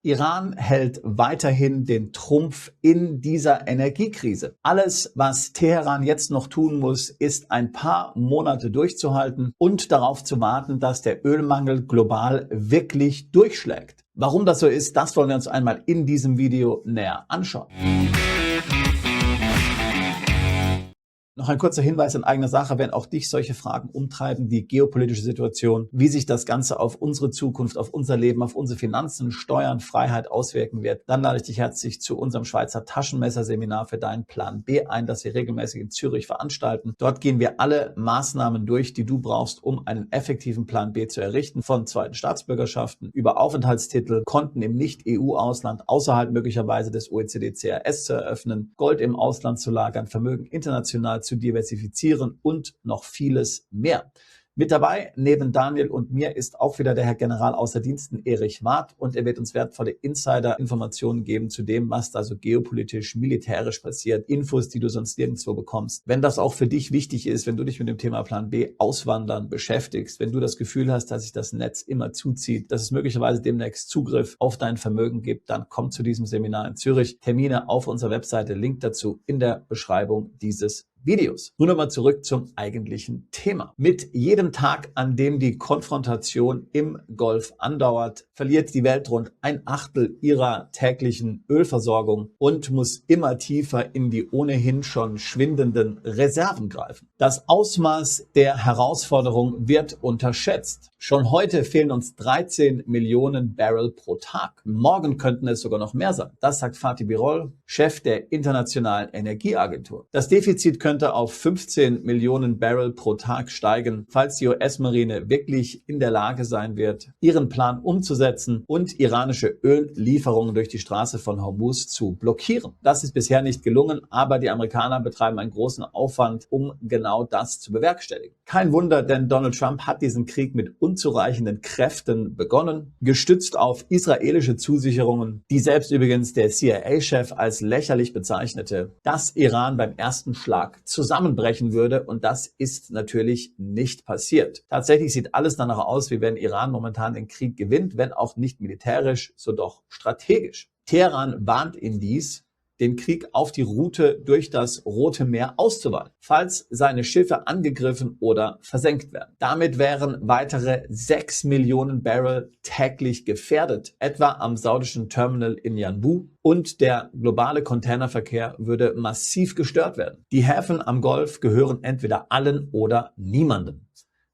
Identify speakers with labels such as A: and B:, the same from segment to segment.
A: Iran hält weiterhin den Trumpf in dieser Energiekrise. Alles, was Teheran jetzt noch tun muss, ist ein paar Monate durchzuhalten und darauf zu warten, dass der Ölmangel global wirklich durchschlägt. Warum das so ist, das wollen wir uns einmal in diesem Video näher anschauen. Noch ein kurzer Hinweis in eigener Sache, wenn auch dich solche Fragen umtreiben, die geopolitische Situation, wie sich das Ganze auf unsere Zukunft, auf unser Leben, auf unsere Finanzen, Steuern, Freiheit auswirken wird, dann lade ich dich herzlich zu unserem Schweizer Taschenmesser-Seminar für deinen Plan B ein, das wir regelmäßig in Zürich veranstalten. Dort gehen wir alle Maßnahmen durch, die du brauchst, um einen effektiven Plan B zu errichten, von zweiten Staatsbürgerschaften über Aufenthaltstitel, Konten im Nicht-EU-Ausland, außerhalb möglicherweise des OECD-CRS zu eröffnen, Gold im Ausland zu lagern, Vermögen international zu diversifizieren und noch vieles mehr. Mit dabei, neben Daniel und mir, ist auch wieder der Herr General außer Diensten Erich Warth und er wird uns wertvolle Insider-Informationen geben zu dem, was da so geopolitisch, militärisch passiert, Infos, die du sonst nirgendwo bekommst. Wenn das auch für dich wichtig ist, wenn du dich mit dem Thema Plan B Auswandern beschäftigst, wenn du das Gefühl hast, dass sich das Netz immer zuzieht, dass es möglicherweise demnächst Zugriff auf dein Vermögen gibt, dann komm zu diesem Seminar in Zürich. Termine auf unserer Webseite, Link dazu in der Beschreibung dieses Videos. Nun aber zurück zum eigentlichen Thema. Mit jedem Tag, an dem die Konfrontation im Golf andauert, verliert die Welt rund 1/8 ihrer täglichen Ölversorgung und muss immer tiefer in die ohnehin schon schwindenden Reserven greifen. Das Ausmaß der Herausforderung wird unterschätzt. Schon heute fehlen uns 13 Millionen Barrel pro Tag. Morgen könnten es sogar noch mehr sein. Das sagt Fatih Birol, Chef der Internationalen Energieagentur. Das Defizit könnte auf 15 Millionen Barrel pro Tag steigen, falls die US-Marine wirklich in der Lage sein wird, ihren Plan umzusetzen und iranische Öllieferungen durch die Straße von Hormuz zu blockieren. Das ist bisher nicht gelungen, aber die Amerikaner betreiben einen großen Aufwand, um genau das zu bewerkstelligen. Kein Wunder, denn Donald Trump hat diesen Krieg mit unzureichenden Kräften begonnen, gestützt auf israelische Zusicherungen, die selbst übrigens der CIA-Chef als lächerlich bezeichnete, dass Iran beim ersten Schlag zusammenbrechen würde, und das ist natürlich nicht passiert. Tatsächlich sieht alles danach aus, wie wenn Iran momentan den Krieg gewinnt, wenn auch nicht militärisch, so doch strategisch. Teheran warnt indes, den Krieg auf die Route durch das Rote Meer auszuweiten, falls seine Schiffe angegriffen oder versenkt werden. Damit wären weitere 6 Millionen Barrel täglich gefährdet, etwa am saudischen Terminal in Yanbu, und der globale Containerverkehr würde massiv gestört werden. Die Häfen am Golf gehören entweder allen oder niemandem,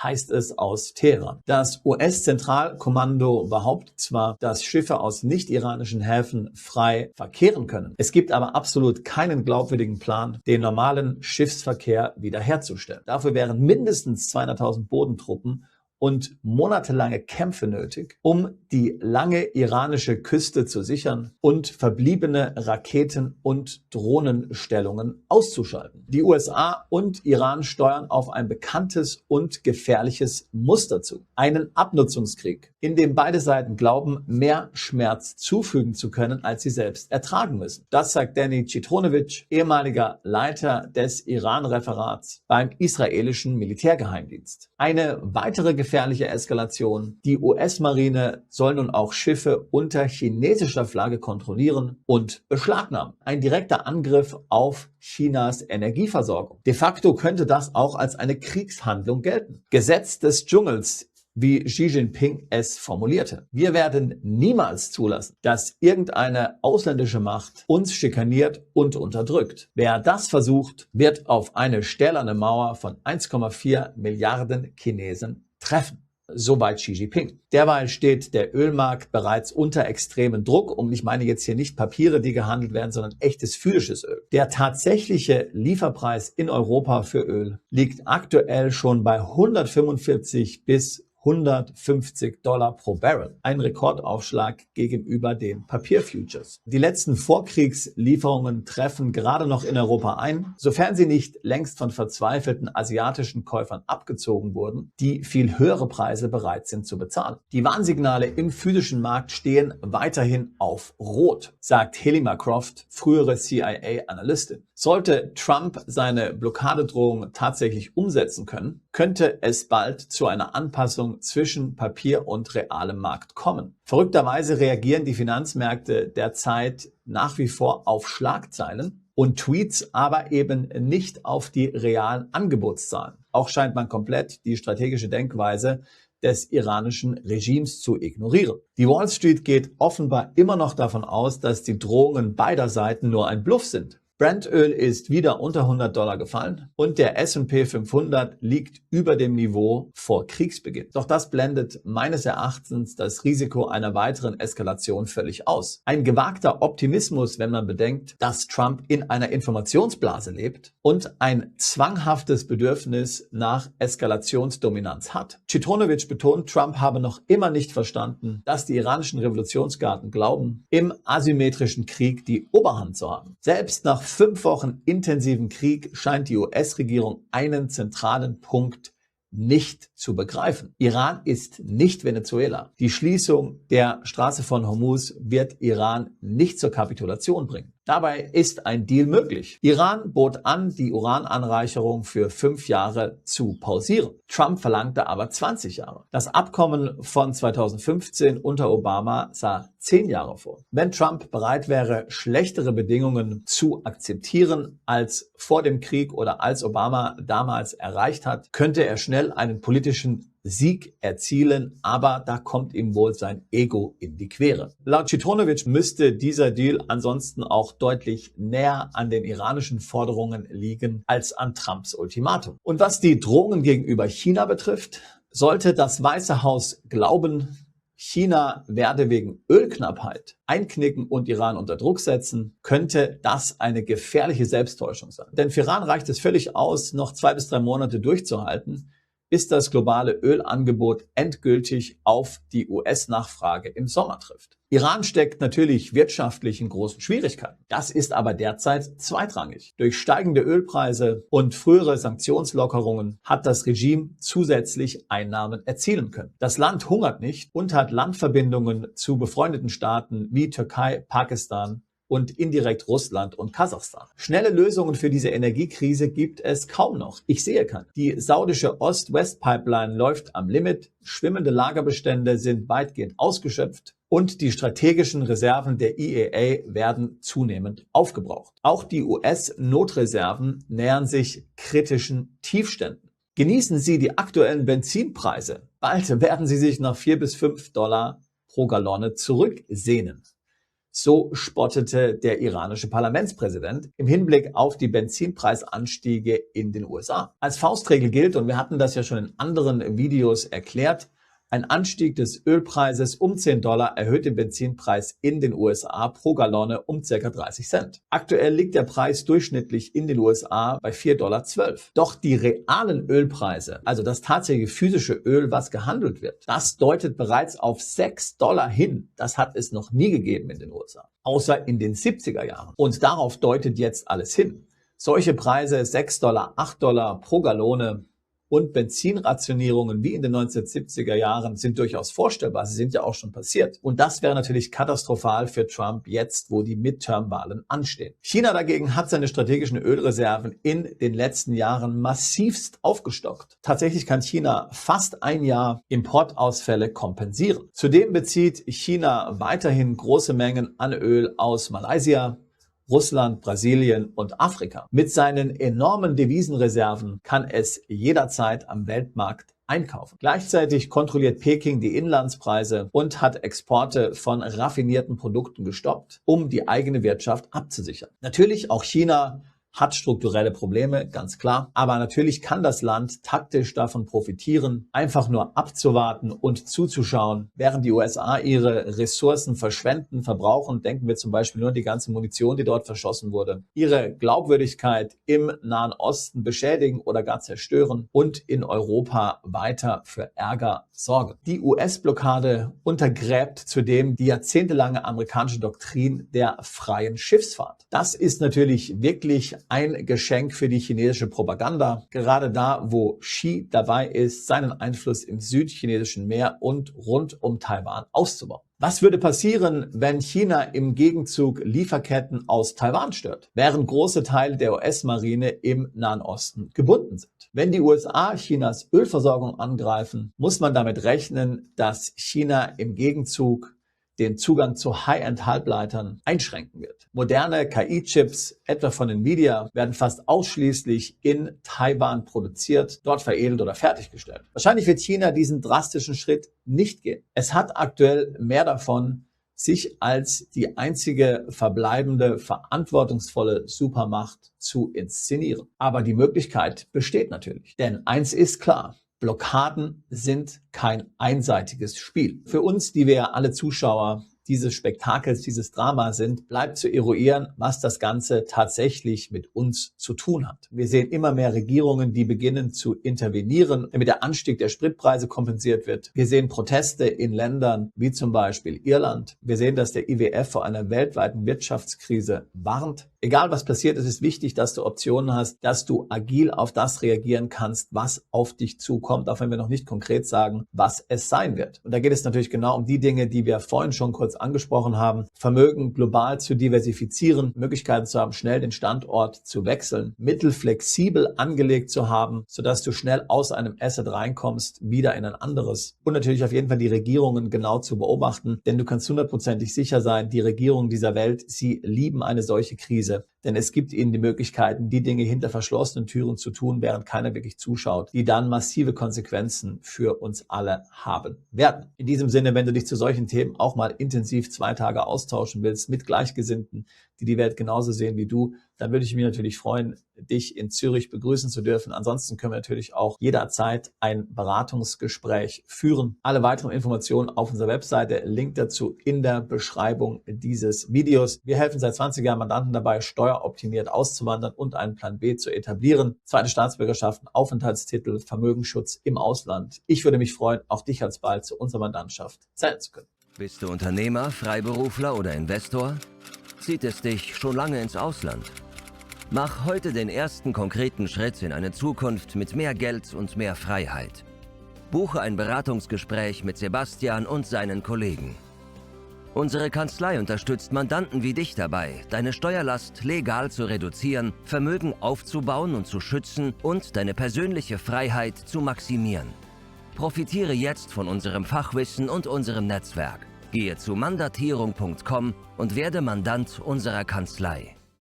A: heißt es aus Teheran. Das US-Zentralkommando behauptet zwar, dass Schiffe aus nicht-iranischen Häfen frei verkehren können. Es gibt aber absolut keinen glaubwürdigen Plan, den normalen Schiffsverkehr wiederherzustellen. Dafür wären mindestens 200.000 Bodentruppen und monatelange Kämpfe nötig, um die lange iranische Küste zu sichern und verbliebene Raketen- und Drohnenstellungen auszuschalten. Die USA und Iran steuern auf ein bekanntes und gefährliches Muster zu. Einen Abnutzungskrieg, in dem beide Seiten glauben, mehr Schmerz zufügen zu können, als sie selbst ertragen müssen. Das sagt Danny Citronovich, ehemaliger Leiter des Iran-Referats beim israelischen Militärgeheimdienst. Eine weitere gefährliche Eskalation: Die US-Marine soll nun auch Schiffe unter chinesischer Flagge kontrollieren und beschlagnahmen. Ein direkter Angriff auf Chinas Energieversorgung. De facto könnte das auch als eine Kriegshandlung gelten. Gesetz des Dschungels, wie Xi Jinping es formulierte. Wir werden niemals zulassen, dass irgendeine ausländische Macht uns schikaniert und unterdrückt. Wer das versucht, wird auf eine stählerne Mauer von 1,4 Milliarden Chinesen treffen. Soweit Xi Jinping. Derweil steht der Ölmarkt bereits unter extremen Druck. Und ich meine jetzt hier nicht Papiere, die gehandelt werden, sondern echtes physisches Öl. Der tatsächliche Lieferpreis in Europa für Öl liegt aktuell schon bei 145 bis $150 pro Barrel. Ein Rekordaufschlag gegenüber den Papierfutures. Die letzten Vorkriegslieferungen treffen gerade noch in Europa ein, sofern sie nicht längst von verzweifelten asiatischen Käufern abgezogen wurden, die viel höhere Preise bereit sind zu bezahlen. Die Warnsignale im physischen Markt stehen weiterhin auf Rot, sagt Helima Croft, frühere CIA-Analystin. Sollte Trump seine Blockadedrohung tatsächlich umsetzen können, könnte es bald zu einer Anpassung zwischen Papier und realem Markt kommen. Verrückterweise reagieren die Finanzmärkte derzeit nach wie vor auf Schlagzeilen und Tweets, aber eben nicht auf die realen Angebotszahlen. Auch scheint man komplett die strategische Denkweise des iranischen Regimes zu ignorieren. Die Wall Street geht offenbar immer noch davon aus, dass die Drohungen beider Seiten nur ein Bluff sind. Brent-Öl ist wieder unter $100 gefallen und der S&P 500 liegt über dem Niveau vor Kriegsbeginn. Doch das blendet meines Erachtens das Risiko einer weiteren Eskalation völlig aus. Ein gewagter Optimismus, wenn man bedenkt, dass Trump in einer Informationsblase lebt und ein zwanghaftes Bedürfnis nach Eskalationsdominanz hat. Citroniewicz betont, Trump habe noch immer nicht verstanden, dass die iranischen Revolutionsgarden glauben, im asymmetrischen Krieg die Oberhand zu haben. Selbst nach 5 Wochen intensiven Krieg scheint die US-Regierung einen zentralen Punkt nicht zu begreifen. Iran ist nicht Venezuela. Die Schließung der Straße von Hormuz wird Iran nicht zur Kapitulation bringen. Dabei ist ein Deal möglich. Iran bot an, die Urananreicherung für 5 Jahre zu pausieren. Trump verlangte aber 20 Jahre. Das Abkommen von 2015 unter Obama sah 10 Jahre vor. Wenn Trump bereit wäre, schlechtere Bedingungen zu akzeptieren als vor dem Krieg oder als Obama damals erreicht hat, könnte er schnell einen politischen Sieg erzielen, aber da kommt ihm wohl sein Ego in die Quere. Laut Citroniewicz müsste dieser Deal ansonsten auch deutlich näher an den iranischen Forderungen liegen als an Trumps Ultimatum. Und was die Drohungen gegenüber China betrifft, sollte das Weiße Haus glauben, China werde wegen Ölknappheit einknicken und Iran unter Druck setzen, könnte das eine gefährliche Selbsttäuschung sein. Denn für Iran reicht es völlig aus, noch 2 bis 3 Monate durchzuhalten, bis das globale Ölangebot endgültig auf die US-Nachfrage im Sommer trifft. Iran steckt natürlich wirtschaftlich in großen Schwierigkeiten. Das ist aber derzeit zweitrangig. Durch steigende Ölpreise und frühere Sanktionslockerungen hat das Regime zusätzlich Einnahmen erzielen können. Das Land hungert nicht und hat Landverbindungen zu befreundeten Staaten wie Türkei, Pakistan und indirekt Russland und Kasachstan. Schnelle Lösungen für diese Energiekrise gibt es kaum noch. Ich sehe keine. Die saudische Ost-West-Pipeline läuft am Limit, schwimmende Lagerbestände sind weitgehend ausgeschöpft und die strategischen Reserven der IEA werden zunehmend aufgebraucht. Auch die US-Notreserven nähern sich kritischen Tiefständen. Genießen Sie die aktuellen Benzinpreise. Bald werden sie sich nach $4 bis $5 pro Gallone zurücksehnen. So spottete der iranische Parlamentspräsident im Hinblick auf die Benzinpreisanstiege in den USA. Als Faustregel gilt, und wir hatten das ja schon in anderen Videos erklärt, ein Anstieg des Ölpreises um $10 erhöht den Benzinpreis in den USA pro Gallone um ca. 30 Cent. Aktuell liegt der Preis durchschnittlich in den USA bei $4,12. Doch die realen Ölpreise, also das tatsächliche physische Öl, was gehandelt wird, das deutet bereits auf $6 hin. Das hat es noch nie gegeben in den USA, außer in den 70er Jahren. Und darauf deutet jetzt alles hin. Solche Preise, $6, $8 pro Gallone, und Benzinrationierungen wie in den 1970er Jahren sind durchaus vorstellbar. Sie sind ja auch schon passiert. Und das wäre natürlich katastrophal für Trump jetzt, wo die Midterm-Wahlen anstehen. China dagegen hat seine strategischen Ölreserven in den letzten Jahren massivst aufgestockt. Tatsächlich kann China fast ein Jahr Importausfälle kompensieren. Zudem bezieht China weiterhin große Mengen an Öl aus Malaysia, Russland, Brasilien und Afrika. Mit seinen enormen Devisenreserven kann es jederzeit am Weltmarkt einkaufen. Gleichzeitig kontrolliert Peking die Inlandspreise und hat Exporte von raffinierten Produkten gestoppt, um die eigene Wirtschaft abzusichern. Natürlich auch China hat strukturelle Probleme, ganz klar. Aber natürlich kann das Land taktisch davon profitieren, einfach nur abzuwarten und zuzuschauen, während die USA ihre Ressourcen verschwenden, verbrauchen. Denken wir zum Beispiel nur an die ganze Munition, die dort verschossen wurde. Ihre Glaubwürdigkeit im Nahen Osten beschädigen oder gar zerstören und in Europa weiter für Ärger sorgen. Die US-Blockade untergräbt zudem die jahrzehntelange amerikanische Doktrin der freien Schiffsfahrt. Das ist natürlich wirklich ein Geschenk für die chinesische Propaganda, gerade da, wo Xi dabei ist, seinen Einfluss im südchinesischen Meer und rund um Taiwan auszubauen. Was würde passieren, wenn China im Gegenzug Lieferketten aus Taiwan stört, während große Teile der US-Marine im Nahen Osten gebunden sind? Wenn die USA Chinas Ölversorgung angreifen, muss man damit rechnen, dass China im Gegenzug den Zugang zu High-End-Halbleitern einschränken wird. Moderne KI-Chips, etwa von Nvidia, werden fast ausschließlich in Taiwan produziert, dort veredelt oder fertiggestellt. Wahrscheinlich wird China diesen drastischen Schritt nicht gehen. Es hat aktuell mehr davon, sich als die einzige verbleibende verantwortungsvolle Supermacht zu inszenieren. Aber die Möglichkeit besteht natürlich. Denn eins ist klar: Blockaden sind kein einseitiges Spiel. Für uns, die wir ja alle Zuschauer dieses Spektakels, dieses Drama sind, bleibt zu eruieren, was das Ganze tatsächlich mit uns zu tun hat. Wir sehen immer mehr Regierungen, die beginnen zu intervenieren, damit der Anstieg der Spritpreise kompensiert wird. Wir sehen Proteste in Ländern wie zum Beispiel Irland. Wir sehen, dass der IWF vor einer weltweiten Wirtschaftskrise warnt. Egal was passiert, es ist wichtig, dass du Optionen hast, dass du agil auf das reagieren kannst, was auf dich zukommt, auch wenn wir noch nicht konkret sagen, was es sein wird. Und da geht es natürlich genau um die Dinge, die wir vorhin schon kurz angesprochen haben. Vermögen global zu diversifizieren, Möglichkeiten zu haben, schnell den Standort zu wechseln, Mittel flexibel angelegt zu haben, sodass du schnell aus einem Asset reinkommst, wieder in ein anderes. Und natürlich auf jeden Fall die Regierungen genau zu beobachten, denn du kannst hundertprozentig sicher sein, die Regierungen dieser Welt, sie lieben eine solche Krise. Denn es gibt ihnen die Möglichkeiten, die Dinge hinter verschlossenen Türen zu tun, während keiner wirklich zuschaut, die dann massive Konsequenzen für uns alle haben werden. In diesem Sinne, wenn du dich zu solchen Themen auch mal intensiv 2 Tage austauschen willst mit Gleichgesinnten, die die Welt genauso sehen wie du, dann würde ich mich natürlich freuen, dich in Zürich begrüßen zu dürfen. Ansonsten können wir natürlich auch jederzeit ein Beratungsgespräch führen. Alle weiteren Informationen auf unserer Webseite, Link dazu in der Beschreibung dieses Videos. Wir helfen seit 20 Jahren Mandanten dabei, steueroptimiert auszuwandern und einen Plan B zu etablieren. Zweite Staatsbürgerschaften, Aufenthaltstitel, Vermögensschutz im Ausland. Ich würde mich freuen, auch dich alsbald zu unserer Mandantschaft zählen zu können.
B: Bist du Unternehmer, Freiberufler oder Investor? Zieht es dich schon lange ins Ausland? Mach heute den ersten konkreten Schritt in eine Zukunft mit mehr Geld und mehr Freiheit. Buche ein Beratungsgespräch mit Sebastian und seinen Kollegen. Unsere Kanzlei unterstützt Mandanten wie dich dabei, deine Steuerlast legal zu reduzieren, Vermögen aufzubauen und zu schützen und deine persönliche Freiheit zu maximieren. Profitiere jetzt von unserem Fachwissen und unserem Netzwerk. Gehe zu mandatierung.com und werde Mandant unserer Kanzlei.